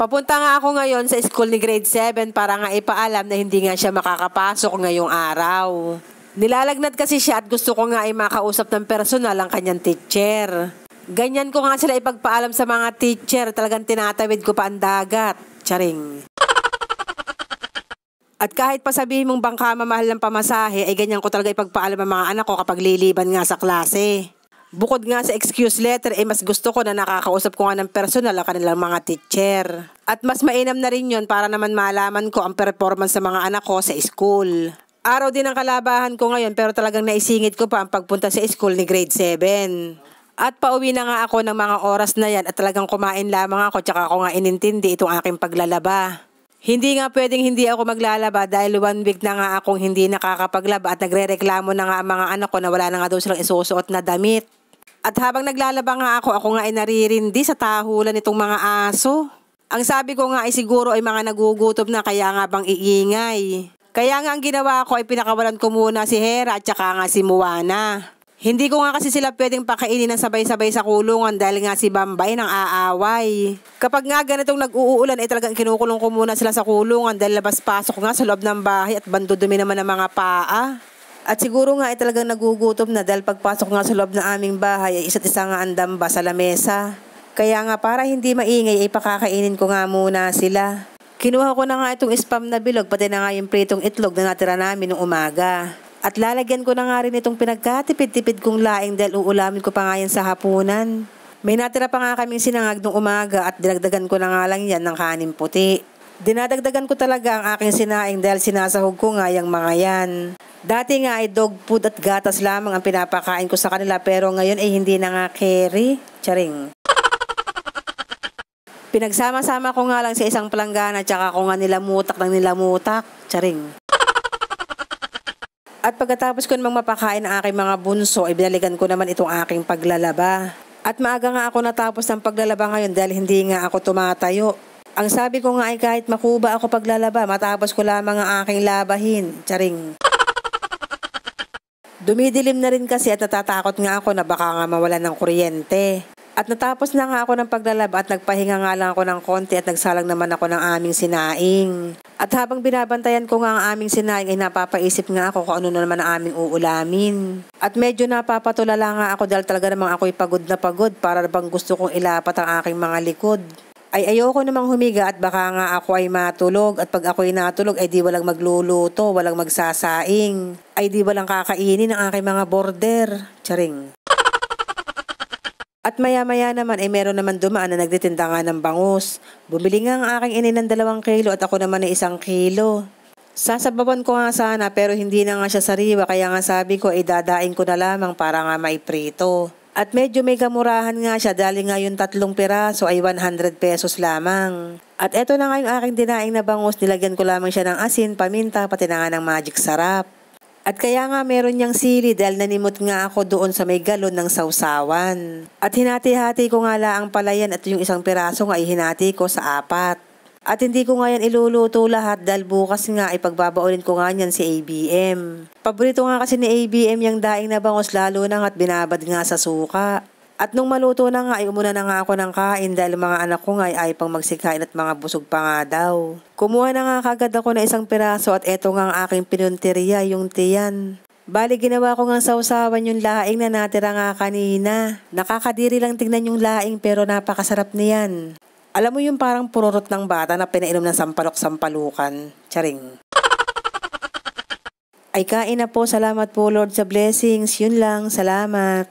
Papunta nga ako ngayon sa school ni grade 7 para nga ipaalam na hindi nga siya makakapasok ngayong araw. Nilalagnat kasi siya at gusto ko nga ay makausap ng personal ang kanyang teacher. Ganyan ko nga sila ipagpaalam sa mga teacher, talagang tinatawid ko pa ang dagat. Charing. At kahit pa sabihin mong bangka mamahal ng pamasahe, ay ganyan ko talaga ipagpaalam ang mga anak ko kapag liliban nga sa klase. Bukod nga sa excuse letter, mas gusto ko na nakakausap ko nga ng personal ang kanilang mga teacher. At mas mainam na rin yun para naman malaman ko ang performance sa mga anak ko sa school. Araw din ang kalabahan ko ngayon pero talagang naisingit ko pa ang pagpunta sa school ni grade 7. At pauwi na nga ako ng mga oras na yan at talagang kumain lamang ako tsaka ako nga inintindi itong aking paglalaba. Hindi nga pwedeng hindi ako maglalaba dahil 1 week na nga akong hindi nakakapaglaba at nagre-reklamo na nga ang mga anak ko na wala na nga daw silang isusuot na damit. At habang naglalaba nga ako nga ay naririndi sa tahulan nitong mga aso. Ang sabi ko nga ay siguro ay mga nagugutom na kaya nga bang iingay. Kaya nga ang ginawa ko ay pinakawalan ko muna si Hera at saka nga si Moana. Hindi ko nga kasi sila pwedeng pakainin ng sabay-sabay sa kulungan dahil nga si Bambay nang aaway. Kapag nga ganitong nag-uulan ay talagang kinukulong ko muna sila sa kulungan dahil labas-pasok nga sa loob ng bahay at bandudumi naman ng mga paa. At siguro nga ay talagang nagugutom na dahil pagpasok nga sa loob ng aming bahay ay isa't isa nga andamba sa lamesa. Kaya nga para hindi maingay ay pakakainin ko nga muna sila. Kinuha ko na nga itong spam na bilog pati na nga yung pritong itlog na natira namin noong umaga. At lalagyan ko na nga rin itong pinagkatipid-tipid kong laing dahil uulamin ko pa nga yan sa hapunan. May natira pa nga kaming sinangag noong umaga at dinagdagan ko na nga lang yan ng kanin puti. Dinadagdagan ko talaga ang aking sinaing dahil sinasahog ko nga yung mga yan. Dati nga ay dog food at gatas lamang ang pinapakain ko sa kanila pero ngayon ay hindi na nga carry. Charing. Pinagsama-sama ko nga lang sa isang palanggana tsaka ko nga nilamutak ng nilamutak. Charing. At pagkatapos ko namang mapakain ang aking mga bunso ay binalikan ko naman itong aking paglalaba. At maaga nga ako natapos ng paglalaba ngayon dahil hindi nga ako tumatayo. Ang sabi ko nga ay kahit makuba ako paglalaba matapos ko lamang ang aking labahin. Charing. Dumidilim na rin kasi at natatakot nga ako na baka nga mawalan ng kuryente. At natapos na nga ako ng paglalaba at nagpahinga nga lang ako ng konti at nagsalang naman ako ng aming sinaing. At habang binabantayan ko nga ang aming sinaing ay napapaisip nga ako kung ano na naman ang aming uulamin. At medyo napapatulala nga ako dahil talaga namang ako'y pagod na pagod para bang gusto kong ilapat ang aking mga likod. Ay ayoko namang humiga at baka nga ako ay matulog at pag ako'y natulog ay di walang magluluto, walang magsasaing, ay di walang kakainin ang aking mga border. Charing. At maya-maya naman ay meron naman dumaan na nagtitinda nga ng bangus. Bumili nga ang aking inin ng 2 kilo at ako naman ay 1 kilo. Sasabawan ko nga sana pero hindi na nga siya sariwa kaya nga sabi ko ay dadaing ko na lamang para nga maiprito. At medyo may kamurahan nga siya dahil nga yung 3 piraso ay 100 pesos lamang. At eto na nga yung aking dinaing na bangus, nilagyan ko lamang siya ng asin, paminta, pati na nga ng magic sarap. At kaya nga meron niyang sili dahil nanimot nga ako doon sa may galon ng sausawan. At hinati-hati ko nga laang palayan at yung 1 piraso nga ay hinati ko sa 4. At hindi ko nga yan iluluto lahat dahil bukas nga ay pagbabaulin ko nga yan si ABM. Paborito nga kasi ni ABM yung daing na bangus lalo na nga't binabad nga sa suka. At nung maluto na nga ay umuna na nga ako ng kain dahil mga anak ko nga ay pang magsikain at mga busog pa nga daw. Kumuha na nga kagad ako na 1 piraso at eto nga ang aking pinunteriya yung tiyan. Bali ginawa ko nga sausawan yung laing na natira nga kanina. Nakakadiri lang tingnan yung laing pero napakasarap niyan. Alam mo yung parang pururot ng bata na pinainom ng sampalok-sampalukan. Charing. Ay kain na po, salamat po Lord sa blessings. Yun lang, salamat.